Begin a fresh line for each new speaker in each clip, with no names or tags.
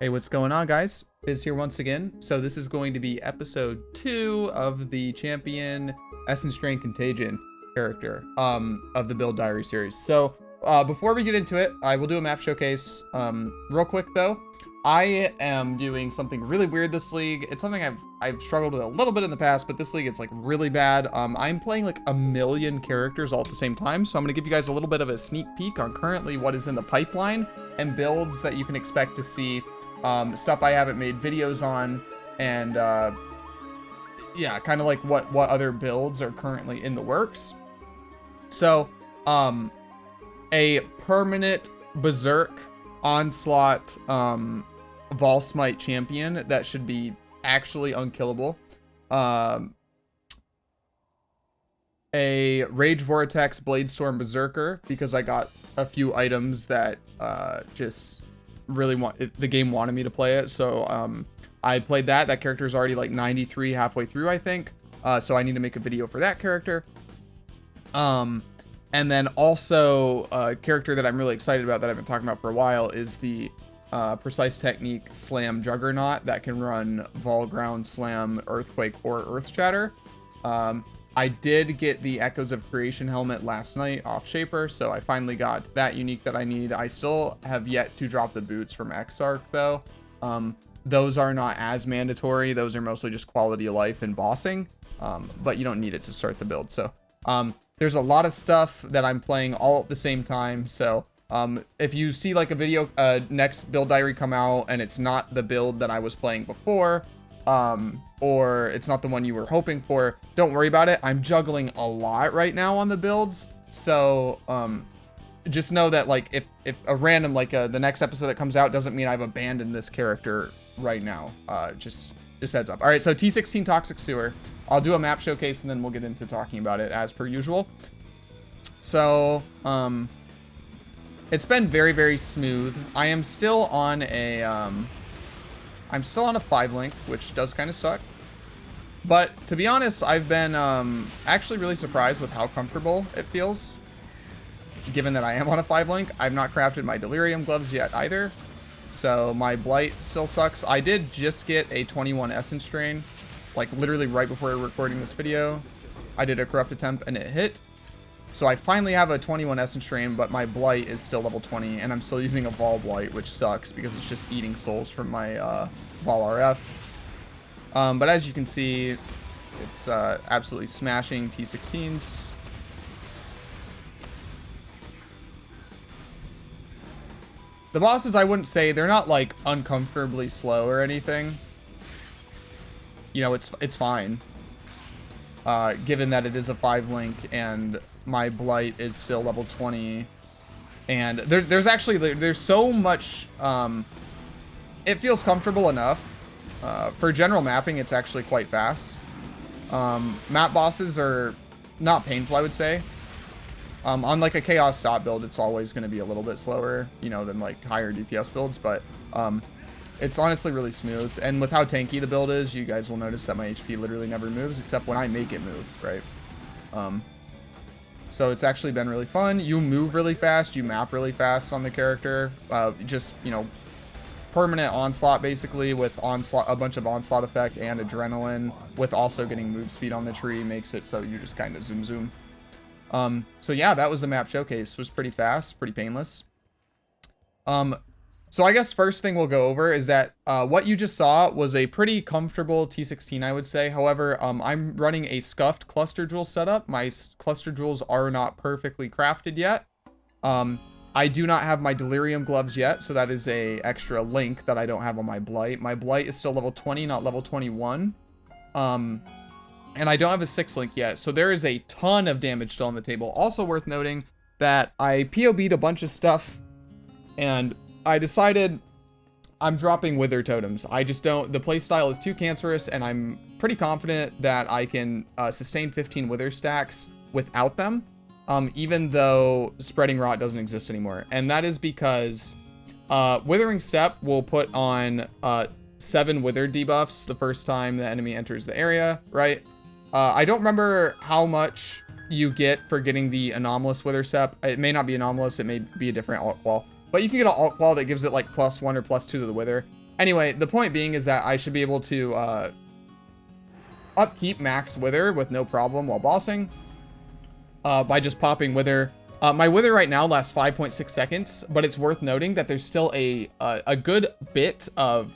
Hey, what's going on, guys? Biz here once again. So this is going to be episode 2 of the champion Essence Drain Contagion character of the Build Diary series. So before we get into it, I will do a map showcase. Real quick though, I am doing something really weird this league. It's something I've struggled with a little bit in the past, but this league it's like really bad. I'm playing like a million characters all at the same time, so I'm gonna give you guys a little bit of a sneak peek on currently what is in the pipeline and builds that you can expect to see. Stuff I haven't made videos on, and yeah, kind of like what other builds are currently in the works. So a permanent berserk onslaught Vol Smite champion that should be actually unkillable. A Rage Vortex Bladestorm Berserker, because I got a few items that just really the game wanted me to play it, so I played that character is already like 93 halfway through, I think, so I need to make a video for that character. And then also a character that I'm really excited about that I've been talking about for a while is the Precise Technique Slam Juggernaut that can run Vol Ground Slam, Earthquake, or Earth Shatter. I did get the Echoes of Creation helmet last night off Shaper, so I finally got that unique that I need. I still have yet to drop the boots from Exarch though. Those are not as mandatory. Those are mostly just quality of life and bossing, but you don't need it to start the build. So there's a lot of stuff that I'm playing all at the same time. So if you see like a video, next build diary come out and it's not the build that I was playing before, or it's not the one you were hoping for, don't worry about it. I'm juggling a lot right now on the builds, so just know that like if a random like the next episode that comes out doesn't mean I've abandoned this character right now. Just heads up. All right, so T16 Toxic Sewer, I'll do a map showcase and then we'll get into talking about it as per usual. So it's been very, very smooth. I am still on a I'm still on a 5-link, which does kind of suck. But to be honest, I've been actually really surprised with how comfortable it feels. Given that I am on a 5-link, I've not crafted my Delirium gloves yet either. So my Blight still sucks. I did just get a 21 Essence Drain, like literally right before recording this video. I did a Corrupt attempt and it hit. So I finally have a 21 Essence Drain, but my Blight is still level 20, and I'm still using a Vol Blight, which sucks because it's just eating souls from my Vol RF. But as you can see, it's absolutely smashing T16s. The bosses, I wouldn't say, they're not like uncomfortably slow or anything. You know, it's fine. Given that it is a 5-link and my Blight is still level 20, and there's so much, it feels comfortable enough. For general mapping, it's actually quite fast. Map bosses are not painful, I would say. On like a Chaos Stop build, it's always going to be a little bit slower, you know, than like higher DPS builds, but it's honestly really smooth. And with how tanky the build is, you guys will notice that my HP literally never moves except when I make it move, right? So it's actually been really fun. You move really fast, you map really fast on the character. Just, you know, permanent onslaught basically with onslaught, a bunch of onslaught effect and adrenaline, with also getting move speed on the tree makes it so you just kind of zoom. So yeah, that was the map showcase. It was pretty fast, pretty painless. So I guess first thing we'll go over is that what you just saw was a pretty comfortable T16, I would say. However, I'm running a scuffed cluster jewel setup. My cluster jewels are not perfectly crafted yet. I do not have my Delirium gloves yet, so that is a extra link that I don't have on my Blight. My Blight is still level 20, not level 21. And I don't have a 6-link yet, so there is a ton of damage still on the table. Also worth noting that I POB'd a bunch of stuff, and I decided I'm dropping Wither Totems. I just don't, the playstyle is too cancerous, and I'm pretty confident that I can sustain 15 Wither stacks without them, even though Spreading Rot doesn't exist anymore. And that is because Withering Step will put on 7 Wither debuffs the first time the enemy enters the area, right? I don't remember how much you get for getting the Anomalous Wither Step. It may not be anomalous, it may be a different alt qual. But you can get an alt qual that gives it like +1 or +2 to the Wither. Anyway, the point being is that I should be able to upkeep max Wither with no problem while bossing by just popping Wither. My Wither right now lasts 5.6 seconds, but it's worth noting that there's still a good bit of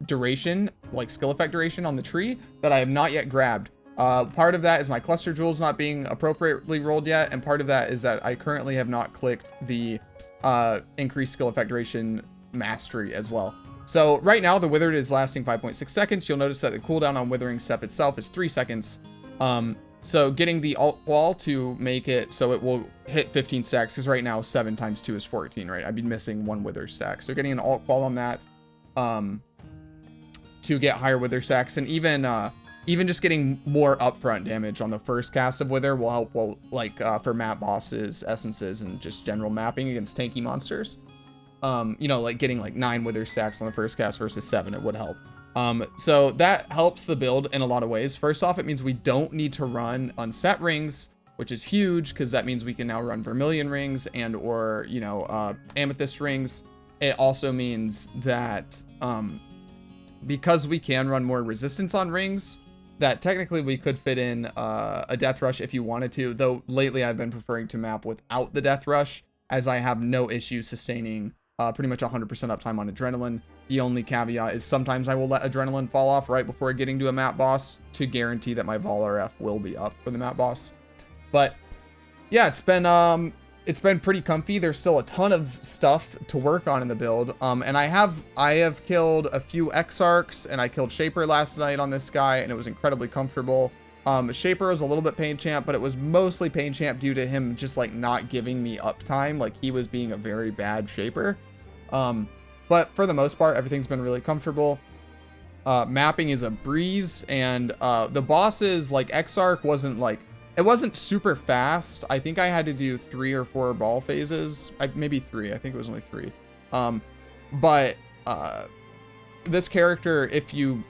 duration, like skill effect duration on the tree that I have not yet grabbed. Part of that is my cluster jewels not being appropriately rolled yet, and part of that is that I currently have not clicked the increased skill effect duration mastery as well. So right now the Withered is lasting 5.6 seconds. You'll notice that the cooldown on Withering Step itself is 3 seconds. So getting the alt wall to make it so it will hit 15 stacks, because right now 7 times 2 is 14, right? I'd be missing 1 Wither stack. So getting an alt wall on that to get higher Wither stacks, and even just getting more upfront damage on the first cast of Wither will help, well, like for map bosses, essences, and just general mapping against tanky monsters. You know, like getting like 9 Wither stacks on the first cast versus 7, it would help. So that helps the build in a lot of ways. First off, it means we don't need to run unset rings, which is huge, because that means we can now run Vermilion rings and or, you know, Amethyst rings. It also means that because we can run more resistance on rings, that technically we could fit in a Death Rush if you wanted to, though lately I've been preferring to map without the Death Rush, as I have no issue sustaining pretty much 100% uptime on Adrenaline. The only caveat is sometimes I will let Adrenaline fall off right before getting to a map boss to guarantee that my Vol RF will be up for the map boss. But yeah, it's been pretty comfy. There's still a ton of stuff to work on in the build. And I have killed a few Exarchs, and I killed Shaper last night on this guy, and it was incredibly comfortable. Shaper was a little bit pain champ, but it was mostly pain champ due to him just like not giving me uptime. Like he was being a very bad Shaper. But for the most part, everything's been really comfortable. Mapping is a breeze, and the bosses, like Exarch it wasn't super fast. I think I had to do 3 or 4 ball phases, maybe 3. I think it was only 3. But this character, if you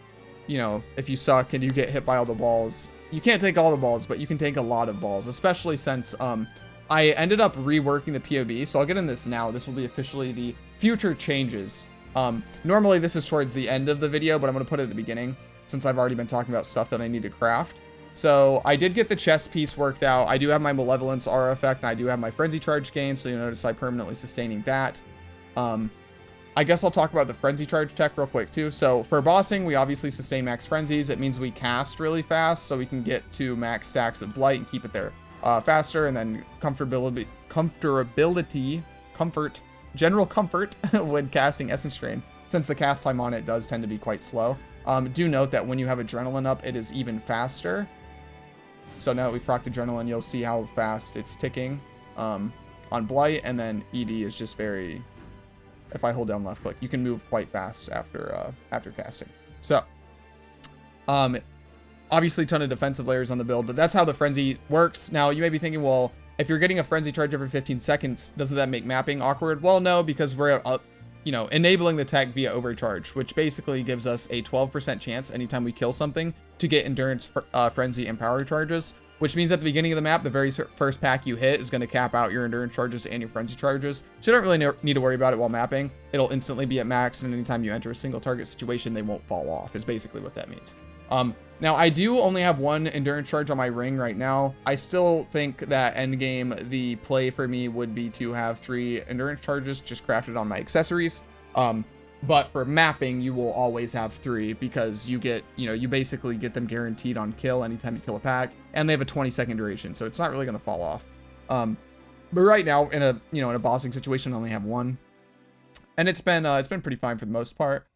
suck and you get hit by all the balls, you can't take all the balls, but you can take a lot of balls, especially since I ended up reworking the POB. So I'll get in this now. This will be officially the future changes. Normally this is towards the end of the video, but I'm going to put it at the beginning since I've already been talking about stuff that I need to craft. So I did get the chest piece worked out. I do have my Malevolence aura effect, and I do have my Frenzy Charge gain, so you'll notice I permanently sustaining that. I guess I'll talk about the Frenzy Charge tech real quick too. So for bossing, we obviously sustain max frenzies. It means we cast really fast, so we can get to max stacks of Blight and keep it there faster, and then general comfort when casting Essence Drain, since the cast time on it does tend to be quite slow. Do note that when you have Adrenaline up, it is even faster. So now that we've procced Adrenaline, you'll see how fast it's ticking on Blight, and then ED is just very... If I hold down left click, you can move quite fast after casting. So, obviously a ton of defensive layers on the build, but that's how the frenzy works. Now, you may be thinking, well, if you're getting a frenzy charge every 15 seconds, doesn't that make mapping awkward? Well, no, because we're, enabling the tech via overcharge, which basically gives us a 12% chance anytime we kill something to get endurance, frenzy, and power charges. Which means at the beginning of the map, the very first pack you hit is going to cap out your endurance charges and your frenzy charges. So you don't really need to worry about it while mapping. It'll instantly be at max, and anytime you enter a single target situation, they won't fall off, is basically what that means. Now, I do only have 1 endurance charge on my ring right now. I still think that endgame, the play for me would be to have 3 endurance charges just crafted on my accessories. But for mapping, you will always have 3 because you get, you basically get them guaranteed on kill anytime you kill a pack, and they have a 20-second duration, so it's not really going to fall off. But right now, in a bossing situation, I only have 1, and it's been pretty fine for the most part.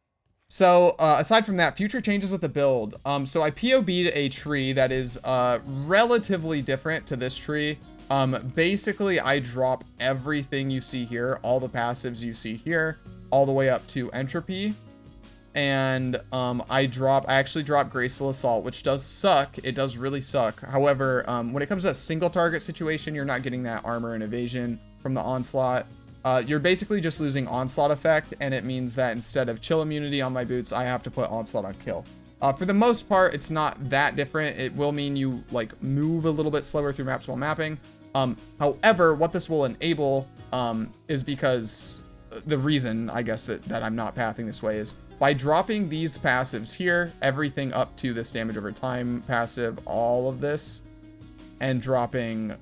So aside from that, future changes with the build. So I POB'd a tree that is relatively different to this tree. Basically, I drop everything you see here, all the passives you see here, all the way up to Entropy, and I actually drop Graceful Assault, which does suck. It does really suck. However, when it comes to a single target situation, you're not getting that armor and evasion from the Onslaught. You're basically just losing Onslaught effect, and it means that instead of chill immunity on my boots, I have to put Onslaught on kill. For the most part, it's not that different. It will mean you like move a little bit slower through maps while mapping. However, what this will enable is because the reason, I guess, that I'm not pathing this way is by dropping these passives here, everything up to this damage over time passive, all of this, and dropping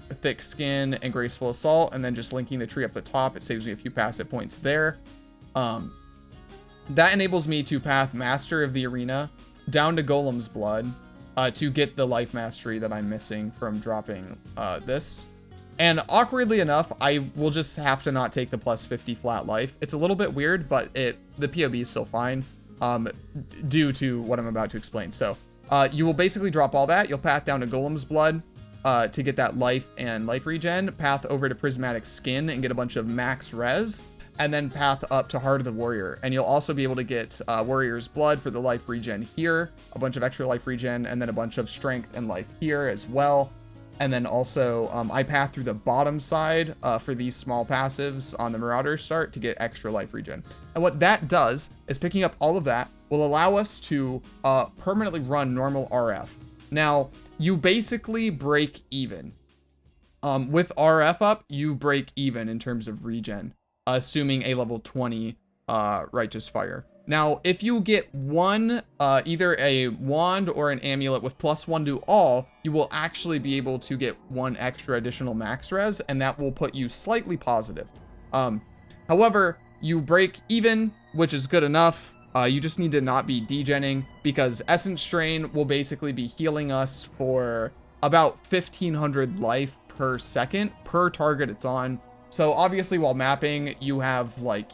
Thick Skin and Graceful Assault, and then just linking the tree up the top, it saves me a few passive points there. That enables me to path Master of the Arena down to Golem's Blood to get the life mastery that I'm missing from dropping this. And awkwardly enough, I will just have to not take the plus 50 flat life. It's a little bit weird, but the POB is still fine due to what I'm about to explain. So you will basically drop all that. You'll path down to Golem's Blood to get that life and life regen, path over to Prismatic Skin and get a bunch of max res, and then path up to Heart of the Warrior. And you'll also be able to get Warrior's Blood for the life regen here, a bunch of extra life regen, and then a bunch of strength and life here as well. And then also, I path through the bottom side for these small passives on the Marauder start to get extra life regen. And what that does is picking up all of that will allow us to permanently run normal RF. Now, you basically break even. With RF up, you break even in terms of regen, assuming a level 20 Righteous Fire. Now, if you get one, either a wand or an amulet with +1 to all, you will actually be able to get one extra additional max res, and that will put you slightly positive. However, you break even, which is good enough. You just need to not be degenning, because Essence Strain will basically be healing us for about 1500 life per second per target it's on. So obviously, while mapping, you have like,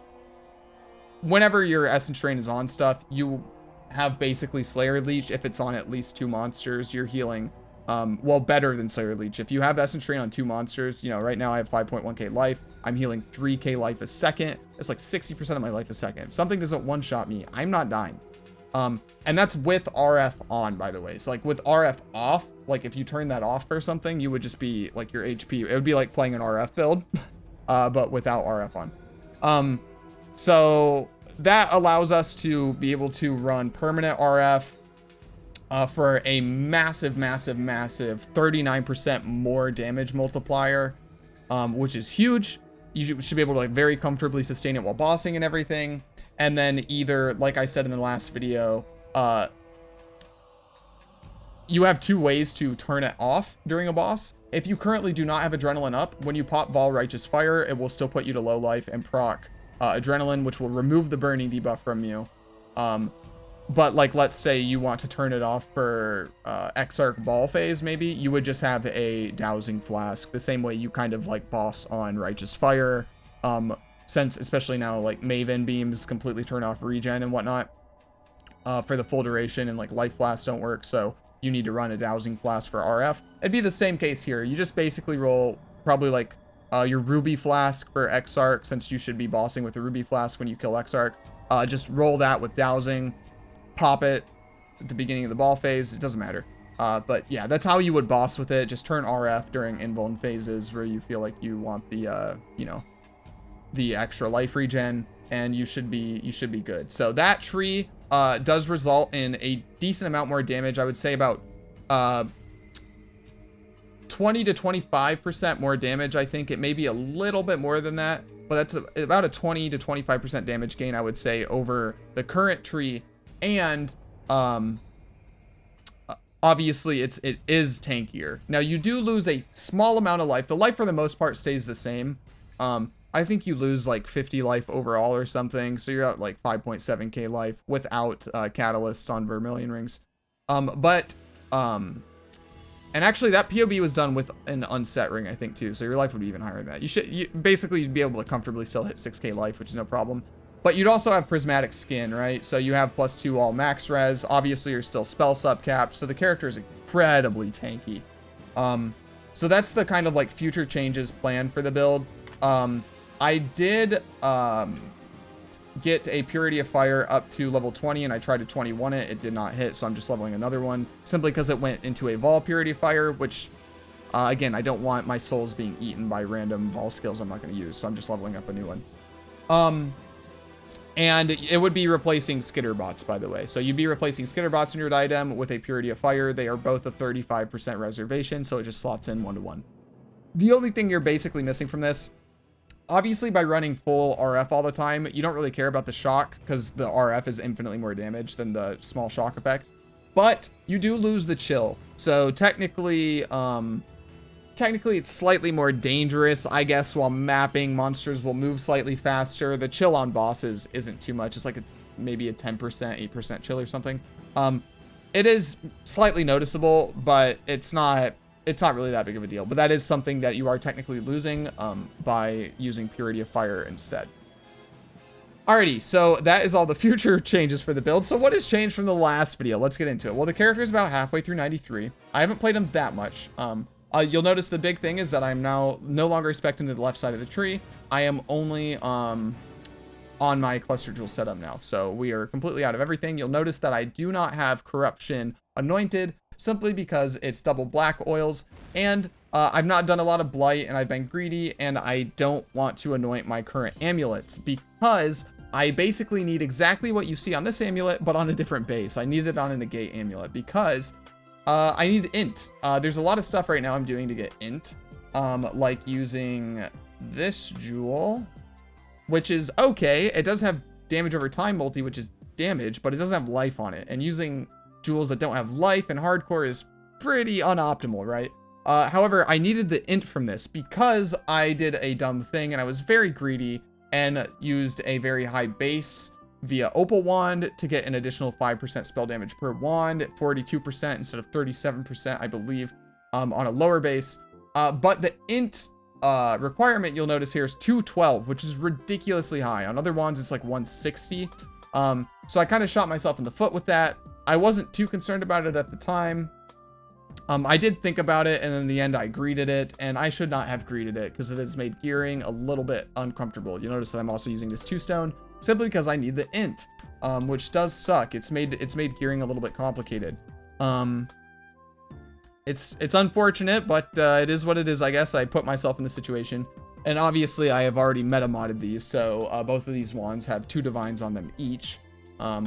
whenever your Essence Strain is on stuff, you have basically Slayer Leech. If it's on at least 2 monsters, you're healing, well, better than Slayer Leech. If you have Essence Strain on 2 monsters, you know, right now I have 5.1k life. I'm healing 3k life a second. It's like 60% of my life a second. If something doesn't one-shot me, I'm not dying. And that's with RF on, by the way. So like with RF off, like if you turn that off for something, you would just be like your HP. It would be like playing an RF build, but without RF on. So that allows us to be able to run permanent RF for a massive 39% more damage multiplier, which is huge. You should be able to like very comfortably sustain it while bossing and everything. And then either, like I said in the last video, you have 2 ways to turn it off during a boss. If you currently do not have Adrenaline up, when you pop Ball Righteous Fire, it will still put you to low life and proc Adrenaline, which will remove the burning debuff from you. But like, let's say you want to turn it off for Exarch Ball phase, maybe you would just have a Dowsing Flask, the same way you kind of like boss on Righteous Fire. Since especially now, like Maven beams completely turn off regen and whatnot for the full duration, and like Life Flasks don't work, so you need to run a Dowsing Flask for RF. It'd be the same case here. You just basically roll probably like your Ruby Flask for Exarch, since you should be bossing with a Ruby Flask when you kill Exarch. Just roll that with Dowsing, pop it at the beginning of the ball phase. It doesn't matter. But yeah, that's how you would boss with it. Just turn RF during invuln phases where you feel like you want the, you know, the extra life regen, and you should be good. So that tree does result in a decent amount more damage. I would say about 20 to 25% more damage. I think it may be a little bit more than that, but that's about a 20 to 25% damage gain, I would say, over the current tree. And obviously it is tankier. Now you do lose a small amount of life. The life for the most part stays the same. I think you lose like 50 life overall or something, so you're at like 5.7k life without catalysts on Vermilion Rings. And actually that POB was done with an unset ring, I think, too, so your life would be even higher than that. You'd be able to comfortably still hit 6k life, which is no problem. But you'd also have Prismatic Skin, right? So you have +2 all max res. Obviously you're still spell sub capped, so the character is incredibly tanky. So that's the kind of like future changes planned for the build. I did get a Purity of Fire up to level 20, and I tried to 21 it. It did not hit, so I'm just leveling another one, simply because it went into a Vol Purity of Fire, which, again, I don't want my souls being eaten by random Vol skills I'm not going to use, so I'm just leveling up a new one. And it would be replacing Skitterbots, by the way. So you'd be replacing Skitterbots in your item with a Purity of Fire. They are both a 35% reservation, so it just slots in 1-to-1. The only thing you're basically missing from this Obviously, by running full RF all the time, you don't really care about the shock because the RF is infinitely more damage than the small shock effect. But you do lose the chill. So technically it's slightly more dangerous, I guess, while mapping. Monsters will move slightly faster. The chill on bosses isn't too much. It's like it's maybe a 10%, 8% chill or something. It is slightly noticeable, but it's not really that big of a deal. But that is something that you are technically losing by using Purity of Fire instead. Alrighty, so that is all the future changes for the build. So what has changed from the last video? Let's get into it. Well, the character is about halfway through 93. I haven't played him that much. You'll notice the big thing is that I'm now no longer spec'ing to the left side of the tree. I am only on my cluster jewel setup now. So we are completely out of everything. You'll notice that I do not have Corruption anointed simply because it's double black oils, and I've not done a lot of Blight, and I've been greedy, and I don't want to anoint my current amulets because I basically need exactly what you see on this amulet, but on a different base. I need it on a negate amulet because I need int. There's a lot of stuff right now I'm doing to get int, like using this jewel, which is okay. It does have damage over time multi, which is damage, but it doesn't have life on it. And using jewels that don't have life in hardcore is pretty unoptimal, right? However, I needed the int from this because I did a dumb thing and I was very greedy and used a very high base via Opal Wand to get an additional 5% spell damage per wand, 42% instead of 37%, I believe, on a lower base. But the int requirement you'll notice here is 212, which is ridiculously high. On other wands, it's like 160. So I kind of shot myself in the foot with that. I wasn't too concerned about it at the time. I did think about it, and in the end, I greeted it, and I should not have greeted it because it has made gearing a little bit uncomfortable. You notice that I'm also using this 2-stone simply because I need the int, which does suck. It's made gearing a little bit complicated. It's unfortunate, but it is what it is, I guess. I put myself in the situation, and obviously I have already meta modded these, so both of these wands have 2 divines on them each,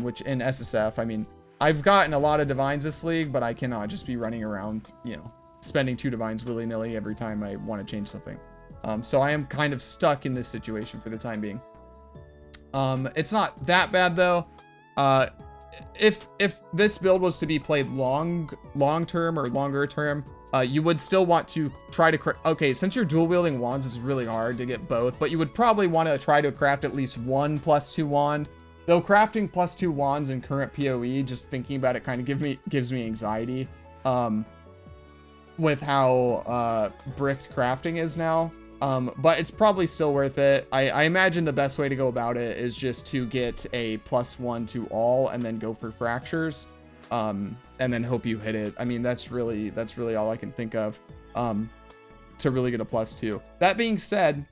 which in SSF, I mean, I've gotten a lot of divines this league, but I cannot just be running around, you know, spending 2 divines willy-nilly every time I want to change something. So I am kind of stuck in this situation for the time being. It's not that bad though. If this build was to be played long term or longer term, you would still want to try to okay, since you're dual wielding wands, it's really hard to get both, but you would probably want to try to craft at least 1 +2 wand. Though crafting +2 wands in current PoE, just thinking about it kind of gives me anxiety with how bricked crafting is now. But it's probably still worth it. I imagine the best way to go about it is just to get a +1 to all and then go for fractures, and then hope you hit it. I mean, that's really all I can think of to really get a +2. That being said,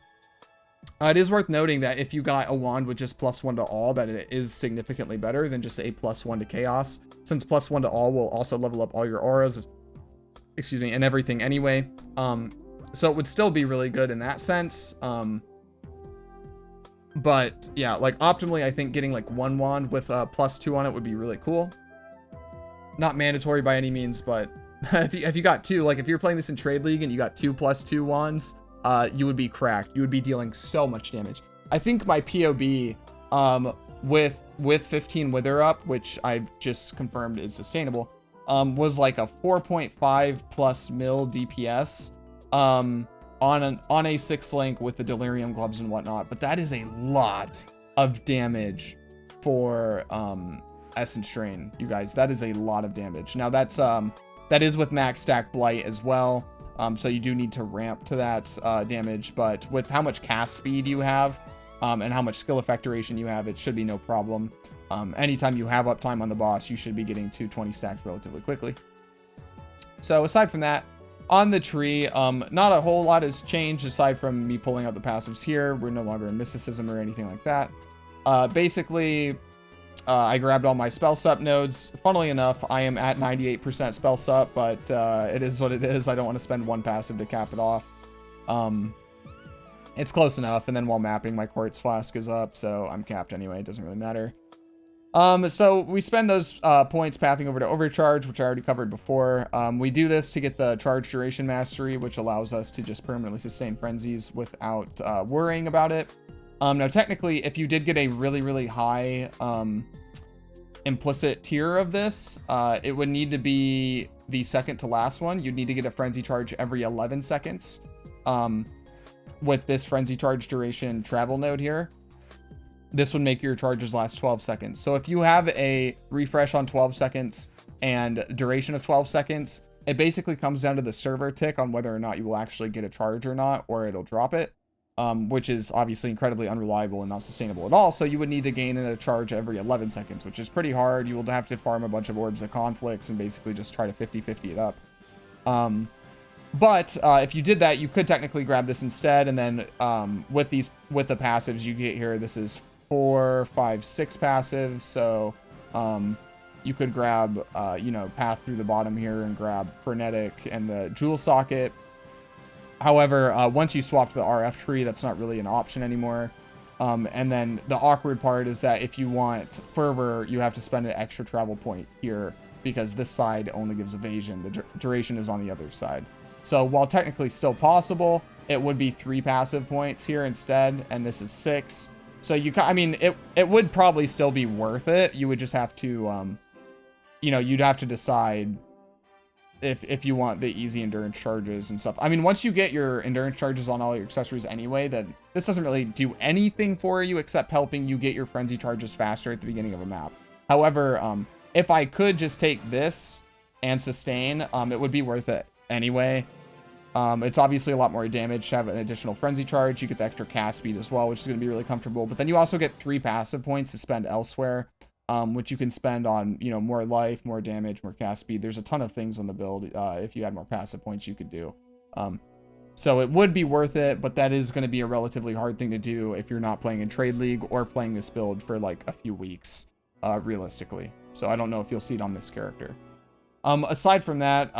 it is worth noting that if you got a wand with just +1 to all, that it is significantly better than just a +1 to chaos, since +1 to all will also level up all your auras, excuse me, and everything anyway. So it would still be really good in that sense. But yeah, like optimally, I think getting like 1 wand with a +2 on it would be really cool. Not mandatory by any means, but if you got 2, like if you're playing this in Trade League and you got 2 +2 wands, you would be cracked. You would be dealing so much damage. I think my POB with 15 Wither up, which I've just confirmed is sustainable, was like a 4.5+ mil DPS on a 6 link with the Delirium gloves and whatnot. But that is a lot of damage for Essence Drain, you guys. That is a lot of damage. Now that's that is with max stack Blight as well. So you do need to ramp to that damage, but with how much cast speed you have and how much skill effect duration you have, it should be no problem. Anytime you have uptime on the boss, you should be getting to 20 stacks relatively quickly. So aside from that, on the tree, not a whole lot has changed aside from me pulling out the passives here. We're no longer in mysticism or anything like that. Basically, I grabbed all my spell sup nodes. Funnily enough, I am at 98% spell sup, but it is what it is. I don't want to spend 1 passive to cap it off. It's close enough, and then while mapping, my quartz flask is up, so I'm capped anyway. It doesn't really matter. So we spend those points pathing over to Overcharge, which I already covered before. We do this to get the Charge Duration Mastery, which allows us to just permanently sustain frenzies without worrying about it. Now, technically, if you did get a really, really high implicit tier of this, it would need to be the second to last one. You'd need to get a Frenzy Charge every 11 seconds with this Frenzy Charge Duration travel node here. This would make your charges last 12 seconds. So if you have a refresh on 12 seconds and duration of 12 seconds, it basically comes down to the server tick on whether or not you will actually get a charge or not, or it'll drop it, which is obviously incredibly unreliable and not sustainable at all. So you would need to gain a charge every 11 seconds, which is pretty hard. You will have to farm a bunch of Orbs of Conflicts and basically just try to 50-50 it up. But if you did that, you could technically grab this instead. And then with the passives you get here, this is 4, 5, 6 passives. So you could grab, Path through the bottom here and grab Frenetic and the Jewel Socket. However, once you swap to the RF tree, that's not really an option anymore. And then the awkward part is that if you want Fervor, you have to spend an extra travel point here because this side only gives evasion. The duration is on the other side. So while technically still possible, it would be 3 passive points here instead, and this is 6. So it would probably still be worth it. You would just have to, you'd have to decide if you want the easy endurance charges and stuff. I mean, once you get your endurance charges on all your accessories anyway, then this doesn't really do anything for you except helping you get your frenzy charges faster at the beginning of a map. However, if I could just take this and sustain, it would be worth it anyway. It's obviously a lot more damage to have an additional frenzy charge. You get the extra cast speed as well, which is going to be really comfortable. But then you also get 3 passive points to spend elsewhere, which you can spend on, more life, more damage, more cast speed. There's a ton of things on the build. If you had more passive points, you could do. So it would be worth it, but that is going to be a relatively hard thing to do if you're not playing in Trade League or playing this build for like a few weeks, realistically. So I don't know if you'll see it on this character. Aside from that,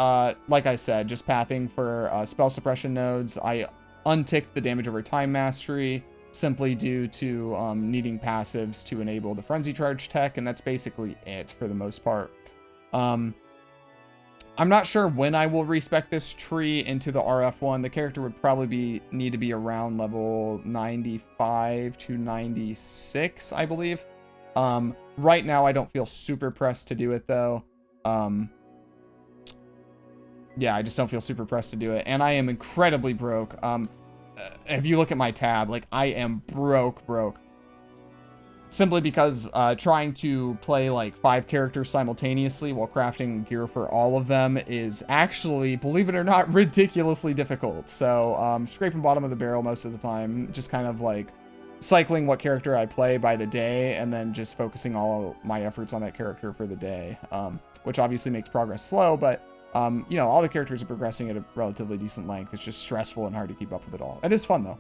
like I said, just pathing for spell suppression nodes. I unticked the damage over time mastery simply due to needing passives to enable the frenzy charge tech, and that's basically it for the most part. I'm not sure when I will respec this tree into the RF one. The character would probably need to be around level 95 to 96, I believe. Right now, I don't feel super pressed to do it though. Yeah, I just don't feel super pressed to do it. And I am incredibly broke. If you look at my tab, like, I am broke. Simply because trying to play, like, 5 characters simultaneously while crafting gear for all of them is actually, believe it or not, ridiculously difficult. So, scraping bottom of the barrel most of the time. Just kind of, like, cycling what character I play by the day and then just focusing all my efforts on that character for the day. Which obviously makes progress slow, but... all the characters are progressing at a relatively decent length. It's just stressful and hard to keep up with it all. It is fun, though.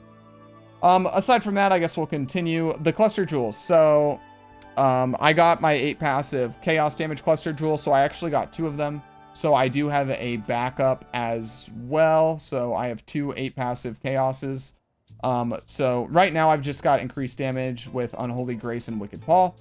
Aside from that, I guess we'll continue. The cluster jewels. So, I got my 8 passive chaos damage cluster jewels, so I actually got 2 of them. So I do have a backup as well. So I have 2 8 passive chaoses. So right now I've just got increased damage with Unholy Grace and Wicked Paw.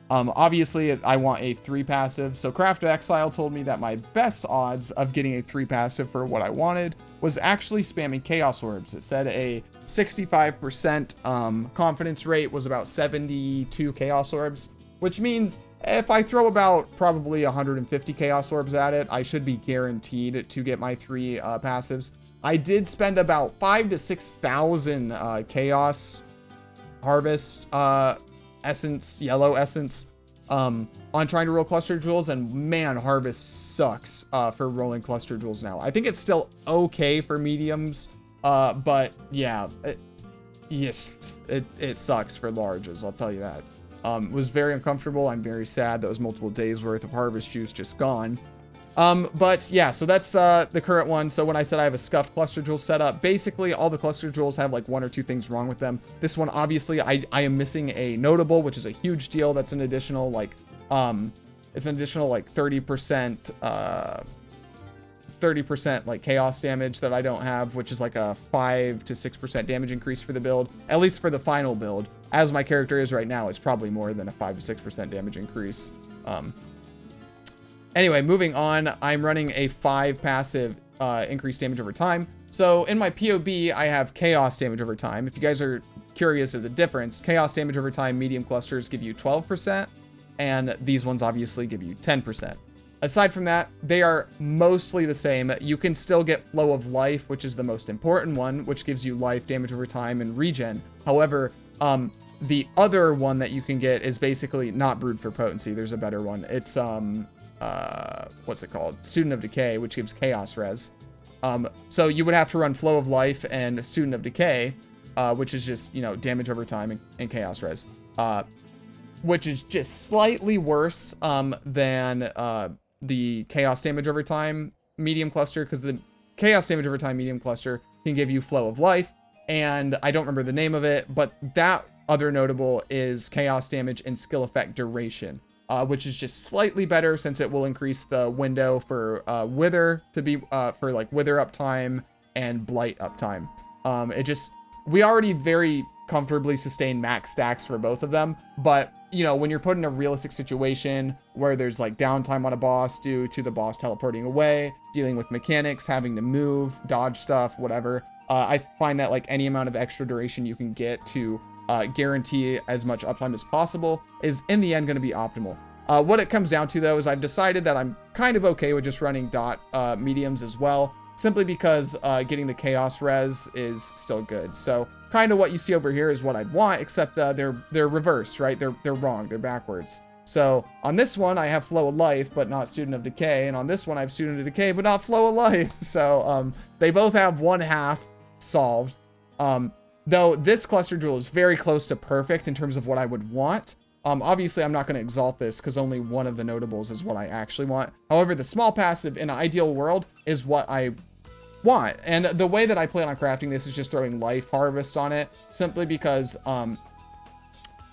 Obviously, I want a 3 passive. So Craft Exile told me that my best odds of getting a 3 passive for what I wanted was actually spamming Chaos Orbs. It said a 65% confidence rate was about 72 Chaos Orbs, which means if I throw about probably 150 Chaos Orbs at it, I should be guaranteed to get my 3 passives. I did spend about 5,000 to 6,000 Chaos Harvest essence, yellow essence, on trying to roll cluster jewels, and man, Harvest sucks for rolling cluster jewels now. I think it's still okay for mediums, but yeah, it sucks for larges, I'll tell you that. It was very uncomfortable. I'm very sad that was multiple days worth of Harvest juice just gone. But yeah, so that's the current one. So when I said I have a scuffed cluster jewel set up, basically all the cluster jewels have like 1 or 2 things wrong with them. This one, obviously, I am missing a notable, which is a huge deal. That's an additional like it's an additional like 30% like chaos damage that I don't have, which is like a 5 to 6% damage increase for the build, at least for the final build. as my character is right now, it's probably more than a 5 to 6% damage increase. Anyway, moving on, I'm running a 5 passive increased damage over time. So in my POB, I have chaos damage over time. If you guys are curious of the difference, chaos damage over time medium clusters give you 12%, and these ones obviously give you 10%. Aside from that, they are mostly the same. You can still get flow of life, which is the most important one, which gives you life, damage over time, and regen. However, the other one that you can get is basically not brewed for potency. There's a better one. It's what's it called? Student of Decay, which gives chaos res. So you would have to run flow of life and Student of Decay, which is just, you know, damage over time and chaos res, which is just slightly worse than the chaos damage over time medium cluster, because the chaos damage over time medium cluster can give you flow of life, and I don't remember the name of it, but that other notable is chaos damage and skill effect duration, which is just slightly better since it will increase the window for wither to be for like wither uptime and blight uptime. We already very comfortably sustain max stacks for both of them, but you know, when you're put in a realistic situation where there's like downtime on a boss due to the boss teleporting away, dealing with mechanics, having to move, dodge stuff, whatever, I find that like any amount of extra duration you can get to guarantee as much uptime as possible is in the end going to be optimal. What it comes down to though is I've decided that I'm kind of okay with just running dot mediums as well, simply because getting the chaos res is still good. So kind of what you see over here is what I'd want, except they're reversed, right? They're wrong, they're backwards. So on this one I have flow of life but not Student of Decay, and on this one I have Student of Decay but not flow of life. So they both have 1/2 solved. Though this cluster jewel is very close to perfect in terms of what I would want. Obviously I'm not going to exalt this because only one of the notables is what I actually want. However, the small passive in an ideal world is what I want. And the way that I plan on crafting this is just throwing life harvest on it, simply because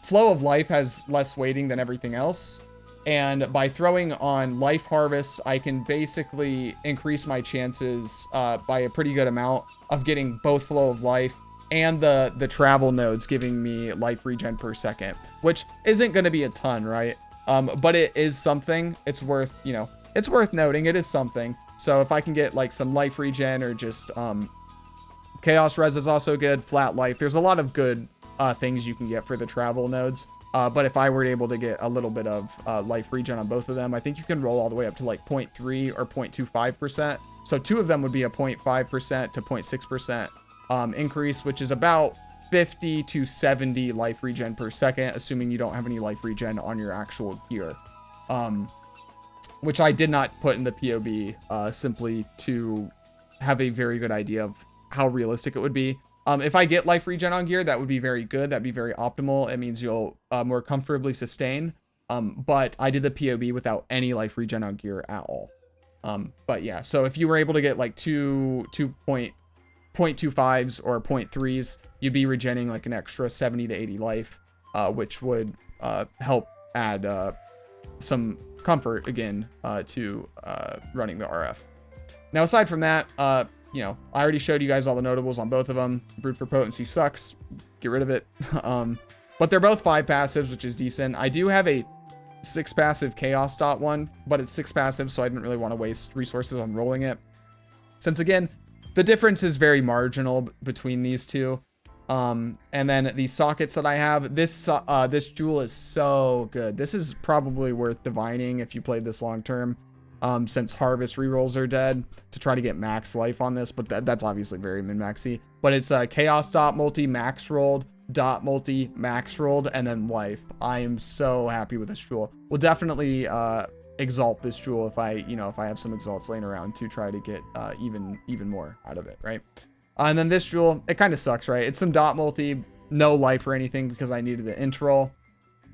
flow of life has less weighting than everything else. And by throwing on life harvest, I can basically increase my chances by a pretty good amount of getting both flow of life and the travel nodes giving me life regen per second, which isn't going to be a ton, right? But it is something. It's worth, you know, it's worth noting. It is something. So if I can get like some life regen or just chaos res is also good, flat life. There's a lot of good things you can get for the travel nodes. But if I were able to get a little bit of life regen on both of them, I think you can roll all the way up to like 0.3 or 0.25%. So two of them would be a 0.5% to 0.6% increase, which is about 50 to 70 life regen per second, assuming you don't have any life regen on your actual gear. Which I did not put in the POB simply to have a very good idea of how realistic it would be. If I get life regen on gear, that would be very good. That'd be very optimal. It means you'll more comfortably sustain. But I did the POB without any life regen on gear at all. But yeah, so if you were able to get like 0.25s or 0.3s, you'd be regenning like an extra 70 to 80 life, which would help add some comfort again to running the RF. Now, aside from that, you know, I already showed you guys all the notables on both of them. Brute for potency sucks. Get rid of it. But they're both 5 passives, which is decent. I do have a 6 passive chaos dot one, but it's 6 passive, so I didn't really want to waste resources on rolling it. Since again, the difference is very marginal between these two. And then these sockets that I have, this jewel is so good. This is probably worth divining if you played this long term. Since harvest rerolls are dead, to try to get max life on this, but that's obviously very min-maxy. But it's a chaos dot multi max rolled, dot multi max rolled, and then life. I am so happy with this jewel. We'll definitely exalt this jewel if I have some exalts laying around to try to get even more out of it, right? And then this jewel, it kind of sucks, right? It's some dot multi, no life or anything because I needed the interroll.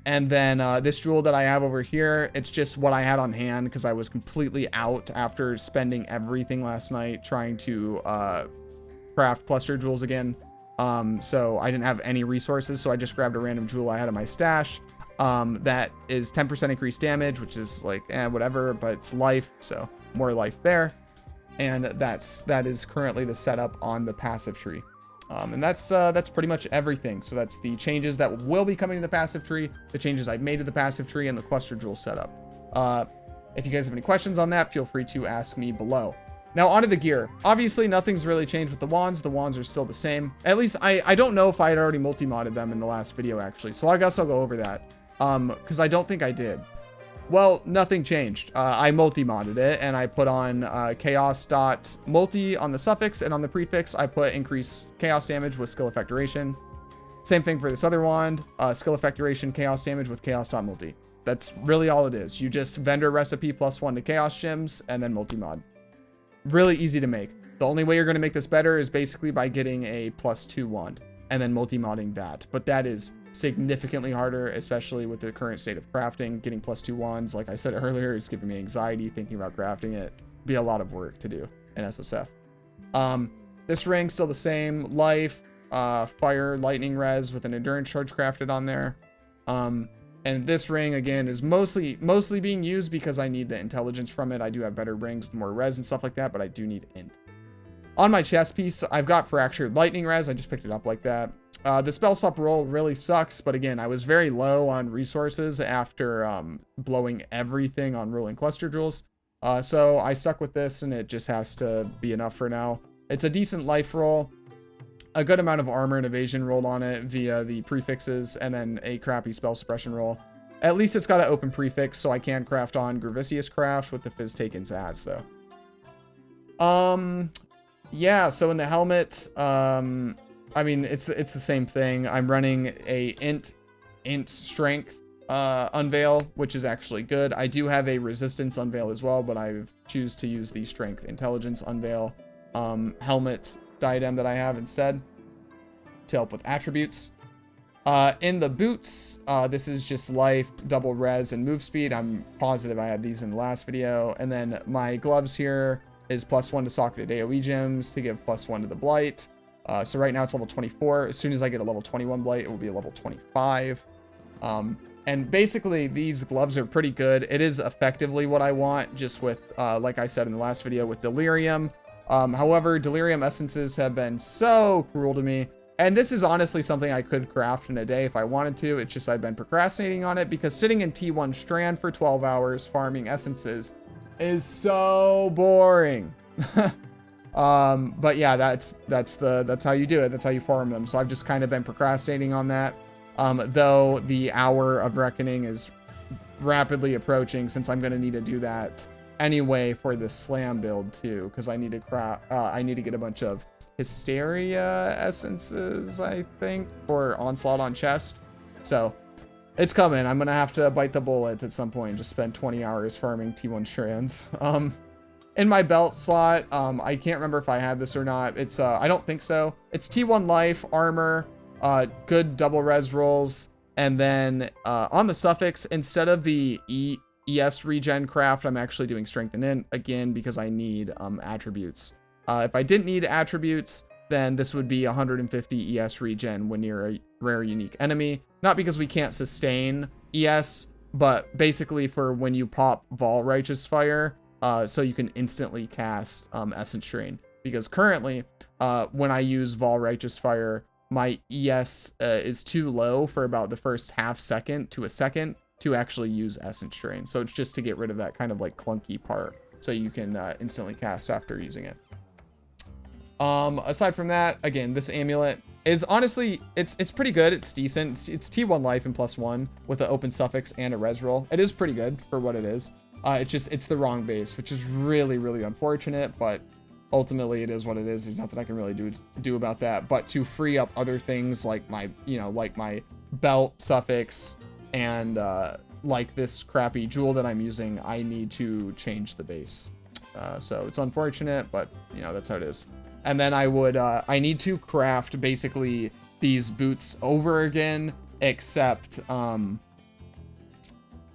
And then this jewel that I have over here, it's just what I had on hand because I was completely out after spending everything last night trying to craft cluster jewels again. So I didn't have any resources, so I just grabbed a random jewel I had in my stash. That is 10% increased damage, which is like, whatever, but it's life, so more life there. And that is currently the setup on the passive tree. And that's pretty much everything. So that's the changes that will be coming to the passive tree, the changes I've made to the passive tree, and the cluster jewel setup. If you guys have any questions on that, feel free to ask me below. Now onto the gear. Obviously nothing's really changed with the wands. The wands are still the same. At least I don't know if I had already multi-modded them in the last video actually. So I guess I'll go over that. Because I don't think I did. Well, nothing changed. I multi-modded it and I put on chaos.multi on the suffix, and on the prefix I put increase chaos damage with skill effect duration. Same thing for this other wand, skill effect duration, chaos damage with chaos.multi. That's really all it is. You just vendor recipe +1 to chaos gems and then multi-mod. Really easy to make. The only way you're going to make this better is basically by getting a +2 wand and then multi-modding that. But that is significantly harder, especially with the current state of crafting. Getting +2 wands, like I said earlier, is giving me anxiety thinking about crafting it. Be a lot of work to do in SSF. This ring still the same. Life, fire, lightning res with an endurance charge crafted on there. And this ring again is mostly being used because I need the intelligence from it. I do have better rings with more res and stuff like that, but I do need int. On my chest piece, I've got fractured lightning res. I just picked it up like that. The spell sup roll really sucks, but again, I was very low on resources after blowing everything on rolling cluster jewels. So I stuck with this, and it just has to be enough for now. It's a decent life roll, a good amount of armor and evasion rolled on it via the prefixes, and then a crappy spell suppression roll. At least it's got an open prefix, so I can craft on Gravicious Craft with the Fizz Taken's ads, though. Yeah, so in the helmet, I mean, it's the same thing. I'm running a int strength unveil, which is actually good. I do have a resistance unveil as well, but I choose to use the strength intelligence unveil helmet diadem that I have instead to help with attributes. In the boots, this is just life, double res, and move speed. I'm positive I had these in the last video. And then my gloves here is +1 to socketed AoE gems to give +1 to the Blight. So right now it's level 24. As soon as I get a level 21 Blight, it will be a level 25. And basically these gloves are pretty good. It is effectively what I want, just with, like I said in the last video, with Delirium. However, Delirium essences have been so cruel to me. And this is honestly something I could craft in a day if I wanted to. It's just I've been procrastinating on it because sitting in T1 Strand for 12 hours farming essences is so boring. But yeah, that's how you do it. That's how you farm them. So I've just kind of been procrastinating on that. Though the hour of reckoning is rapidly approaching, since I'm going to need to do that anyway for the slam build too, because I need to get a bunch of Hysteria essences, I think, for Onslaught on chest. So it's coming. I'm gonna have to bite the bullet at some point and just spend 20 hours farming T1 strands. In my belt slot, I can't remember if I had this or not. It's I don't think so. It's T1 life, armor, good double res rolls, and then on the suffix, instead of the ES regen craft, I'm actually doing strength and int again because I need attributes. If I didn't need attributes, then this would be 150 ES regen when near a rare unique enemy. Not because we can't sustain ES, but basically for when you pop Vol Righteous Fire, so you can instantly cast Essence Drain. Because currently, when I use Vol Righteous Fire, my ES is too low for about the first half second to a second to actually use Essence Drain. So it's just to get rid of that kind of like clunky part, so you can instantly cast after using it. Aside from that, again, this amulet is honestly, it's pretty good. It's decent. It's T1 life and +1 with an open suffix and a res roll. It is pretty good for what it is. It's the wrong base, which is really, really unfortunate, but ultimately it is what it is. There's nothing I can really do about that, but to free up other things like my, like my belt suffix and, like this crappy jewel that I'm using, I need to change the base. So it's unfortunate, but that's how it is. And then I need to craft basically these boots over again, except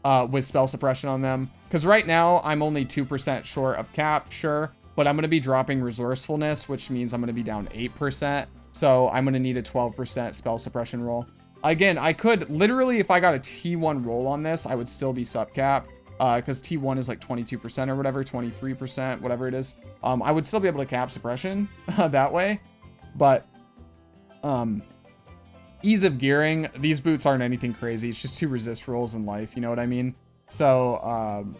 with spell suppression on them. Because right now I'm only 2% short of cap, sure, but I'm going to be dropping resourcefulness, which means I'm going to be down 8%. So I'm going to need a 12% spell suppression roll. Again, I could literally, if I got a T1 roll on this, I would still be sub cap. Because T1 is like 22% or whatever, 23%, whatever it is. I would still be able to cap suppression that way. But Ease of gearing, these boots aren't anything crazy. It's just 2 resist rolls in life, you know what I mean? So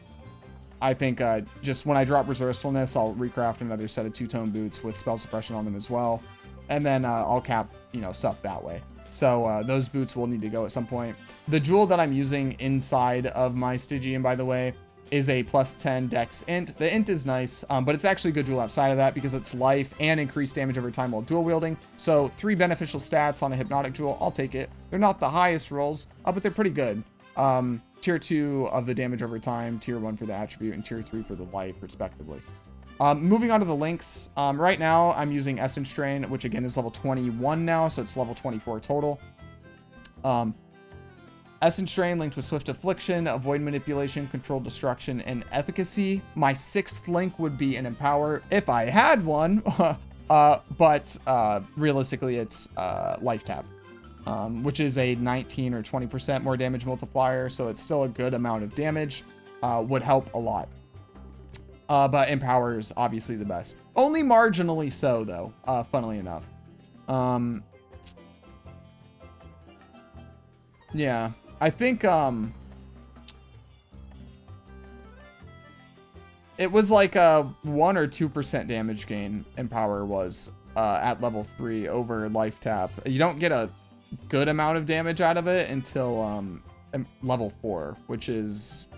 I think just when I drop resourcefulness, I'll recraft another set of 2-tone boots with spell suppression on them as well. And then I'll cap, you know, stuff that way. So those boots will need to go at some point. The jewel that I'm using inside of my Stygian, by the way, is a +10 dex int. The int is nice, but it's actually a good jewel outside of that because it's life and increased damage over time while dual wielding. So 3 beneficial stats on a hypnotic jewel. I'll take it. They're not the highest rolls, but they're pretty good. Tier 2 of the damage over time, tier 1 for the attribute, and tier 3 for the life, respectively. Moving on to the links. Right now, I'm using Essence Strain, which again is level 21 now, so it's level 24 total. Essence Strain linked with Swift Affliction, Avoid Manipulation, Control Destruction, and Efficacy. My 6th link would be an Empower if I had one, but realistically it's Life Tap, which is a 19 or 20% more damage multiplier, so it's still a good amount of damage. Would help a lot. But Empower is obviously the best. Only marginally so, though, funnily enough. Yeah. I think it was like a 1 or 2% damage gain Empower was at level 3 over Life Tap. You don't get a good amount of damage out of it until level 4, which is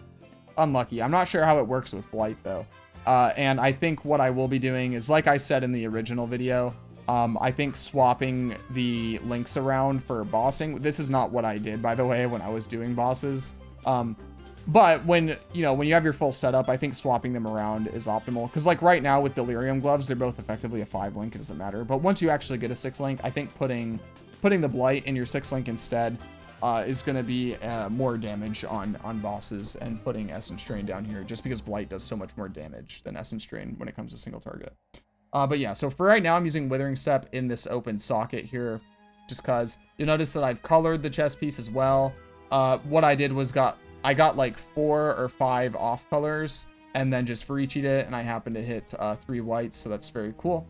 unlucky. I'm not sure how it works with Blight though. And I think what I will be doing is, like I said in the original video, I think swapping the links around for bossing. This is not what I did, by the way, when I was doing bosses. But when you have your full setup, I think swapping them around is optimal. Because like right now with Delirium Gloves, they're both effectively a 5 link. It doesn't matter. But once you actually get a 6 link, I think putting the Blight in your 6 link instead is going to be more damage on bosses, and putting Essence Strain down here just because Blight does so much more damage than Essence Strain when it comes to single target. But yeah, so for right now, I'm using Withering Step in this open socket here, just because you'll notice that I've colored the chest piece as well. What I did was I got like 4 or 5 off colors, and then just for each it, and I happened to hit 3 whites, so that's very cool.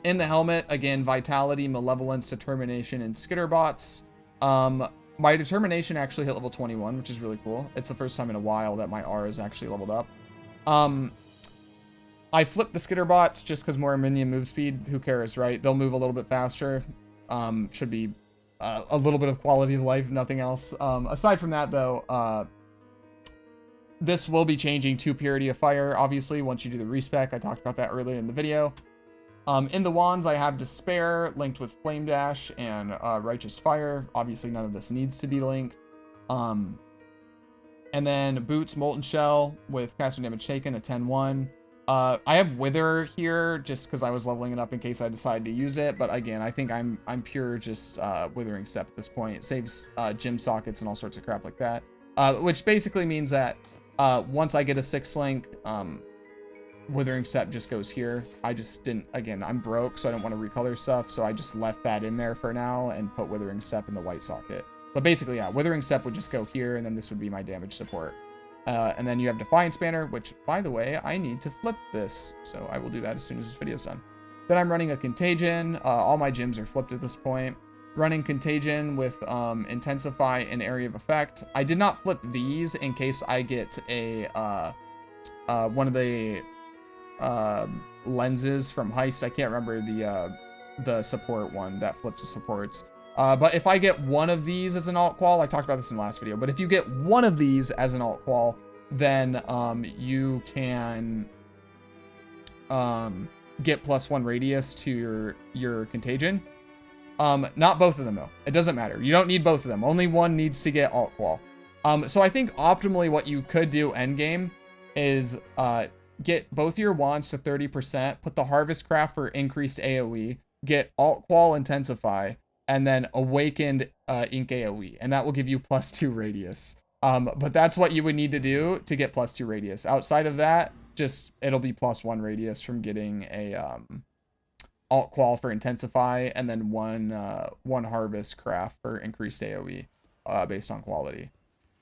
In the helmet, again, Vitality, Malevolence, Determination, and Skitterbots. My Determination actually hit level 21, which is really cool. It's the first time in a while that my R is actually leveled up. I flipped the Skitterbots just because more minion move speed. Who cares, right? They'll move a little bit faster. Should be a little bit of quality of life, nothing else. Aside from that, though, this will be changing to Purity of Fire, obviously, once you do the respec. I talked about that earlier in the video. In the wands, I have Despair linked with Flame Dash and Righteous Fire. Obviously, none of this needs to be linked. And then boots, Molten Shell with caster damage taken, a 10-1. I have Wither here just because I was leveling it up in case I decide to use it. But again, I think I'm pure just Withering Step at this point. It saves gym sockets and all sorts of crap like that. Which basically means that once I get a 6 link, Withering Step just goes here. I just didn't, again, I'm broke, so I don't want to recolor stuff. So I just left that in there for now and put Withering Step in the white socket. But basically, yeah, Withering Step would just go here, and then this would be my damage support. And then you have Defiance Banner, which, by the way, I need to flip this. So I will do that as soon as this video's done. Then I'm running a Contagion. All my gyms are flipped at this point. Running Contagion with Intensify and Area of Effect. I did not flip these in case I get a one of the lenses from Heist. I can't remember the support one that flips the supports. But if I get one of these as an alt qual, I talked about this in the last video, but if you get one of these as an alt qual, then you can get +1 radius to your Contagion. Not both of them though. It doesn't matter. You don't need both of them. Only one needs to get alt qual. So I think optimally what you could do endgame is get both your wands to 30%, put the Harvest Craft for increased AoE, get alt qual Intensify, and then Awakened Ink AoE, and that will give you +2 radius. But that's what you would need to do to get +2 radius. Outside of that, just it'll be +1 radius from getting a alt qual for Intensify, and then one Harvest Craft for increased AoE based on quality.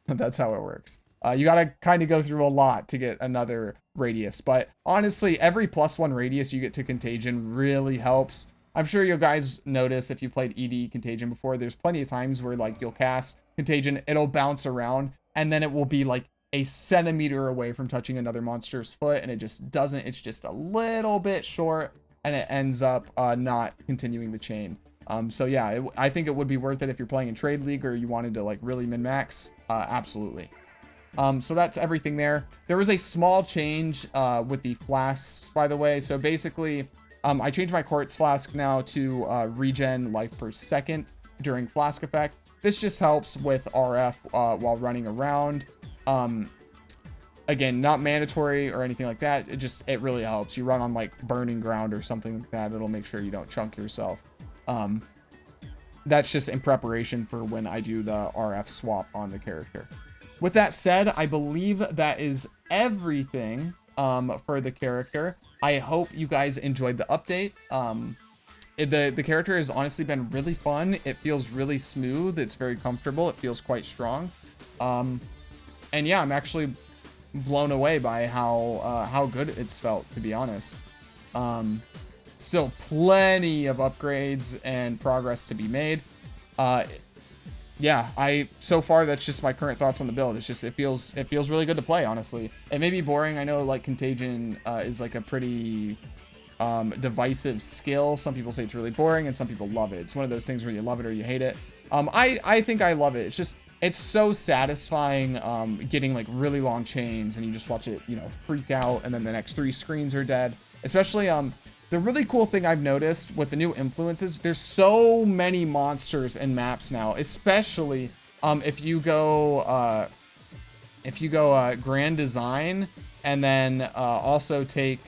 That's how it works. You gotta kind of go through a lot to get another radius, but honestly, every +1 radius you get to Contagion really helps. I'm sure you guys notice if you played ED Contagion before, there's plenty of times where like you'll cast Contagion, it'll bounce around, and then it will be like a centimeter away from touching another monster's foot, and it just doesn't, it's just a little bit short, and it ends up not continuing the chain. So yeah, I think it would be worth it if you're playing in Trade League or you wanted to like really min-max. Absolutely. So that's everything there. There was a small change with the flasks, by the way. So basically, I changed my Quartz Flask now to regen life per second during Flask effect. This just helps with RF while running around. Again, not mandatory or anything like that. It really helps. You run on like burning ground or something like that, it'll make sure you don't chunk yourself. That's just in preparation for when I do the RF swap on the character. With that said, I believe that is everything for the character. I hope you guys enjoyed the update. The character has honestly been really fun. It feels really smooth. It's very comfortable. It feels quite strong. And yeah, I'm actually blown away by how good it's felt, to be honest. Still plenty of upgrades and progress to be made. Yeah, so far that's just my current thoughts on the build. It's just it feels really good to play, honestly. It may be boring. I know like Contagion is like a pretty divisive skill. Some people say it's really boring and some people love it. It's one of those things where you love it or you hate it. I think I love it. It's so satisfying getting like really long chains and you just watch it, you know, freak out, and then the next 3 screens are dead. Especially the really cool thing I've noticed with the new influences, there's so many monsters and maps now, especially if you go Grand Design and then also take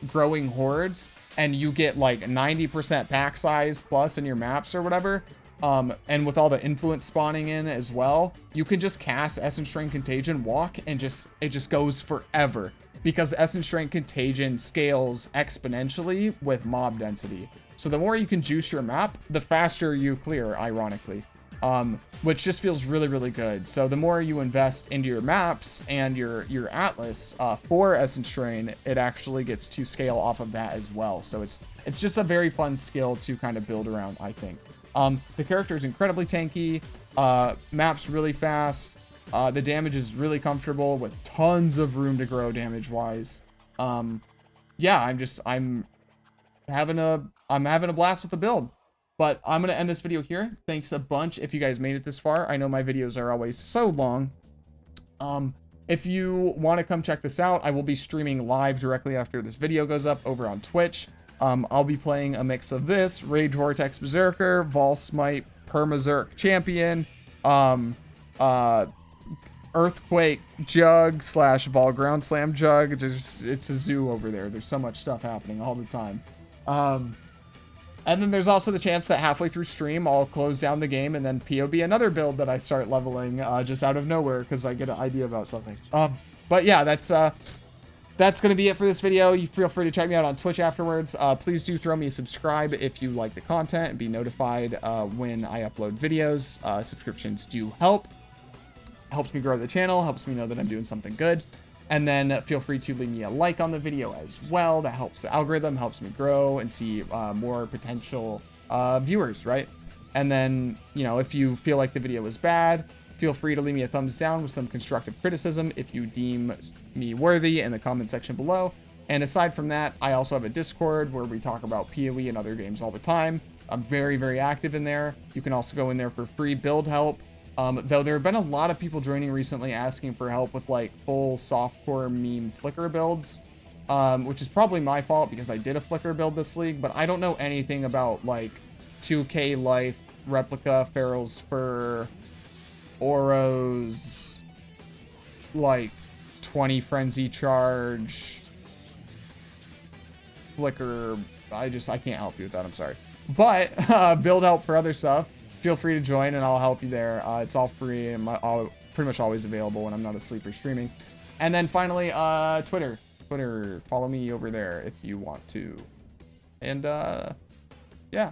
Growing Hordes, and you get like 90% pack size plus in your maps or whatever. And with all the influence spawning in as well, you can just cast Essence Strain Contagion Walk and it just goes forever. Because Essence Strain Contagion scales exponentially with mob density. So the more you can juice your map, the faster you clear, ironically. Which just feels really, really good. So the more you invest into your maps and your Atlas for Essence Strain, it actually gets to scale off of that as well. So it's just a very fun skill to kind of build around, I think. The character is incredibly tanky, maps really fast. The damage is really comfortable with tons of room to grow damage wise. Yeah, I'm having a blast with the build. But I'm gonna end this video here. Thanks a bunch if you guys made it this far. I know my videos are always so long. If you want to come check this out, I will be streaming live directly after this video goes up over on Twitch. I'll be playing a mix of this, Rage Vortex Berserker, Vol Smite, Perma Champion, Earthquake Jug / Vol Ground Slam Jug. It's a zoo over there. There's so much stuff happening all the time. And then there's also the chance that halfway through stream, I'll close down the game and then POB another build that I start leveling just out of nowhere because I get an idea about something. But yeah, that's going to be it for this video. You feel free to check me out on Twitch afterwards. Please do throw me a subscribe if you like the content and be notified when I upload videos. Subscriptions do help. Helps me grow the channel, helps me know that I'm doing something good. And then feel free to leave me a like on the video as well. That helps the algorithm, helps me grow and see more potential viewers, right? And then, you know, if you feel like the video was bad, feel free to leave me a thumbs down with some constructive criticism if you deem me worthy in the comment section below. And aside from that, I also have a Discord where we talk about PoE and other games all the time. I'm very, very active in there. You can also go in there for free build help. Though there have been a lot of people joining recently asking for help with like full softcore meme flicker builds, which is probably my fault because I did a flicker build this league, but I don't know anything about like 2K life, replica, Pharaoh's Fur, Oros, like 20 frenzy charge, flicker. I can't help you with that. I'm sorry, but build help for other stuff. Feel free to join and I'll help you there. It's all free and I'll pretty much always available when I'm not asleep or streaming. And then finally, Twitter, follow me over there if you want to. And yeah,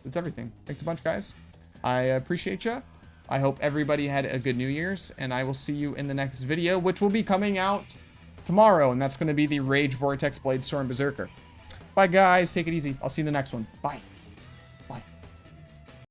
that's everything. Thanks a bunch, guys. I appreciate you. I hope everybody had a good New Year's, and I will see you in the next video, which will be coming out tomorrow, and that's going to be the Rage Vortex Bladestorm Berserker. Bye, guys. Take it easy. I'll see you in the next one. Bye.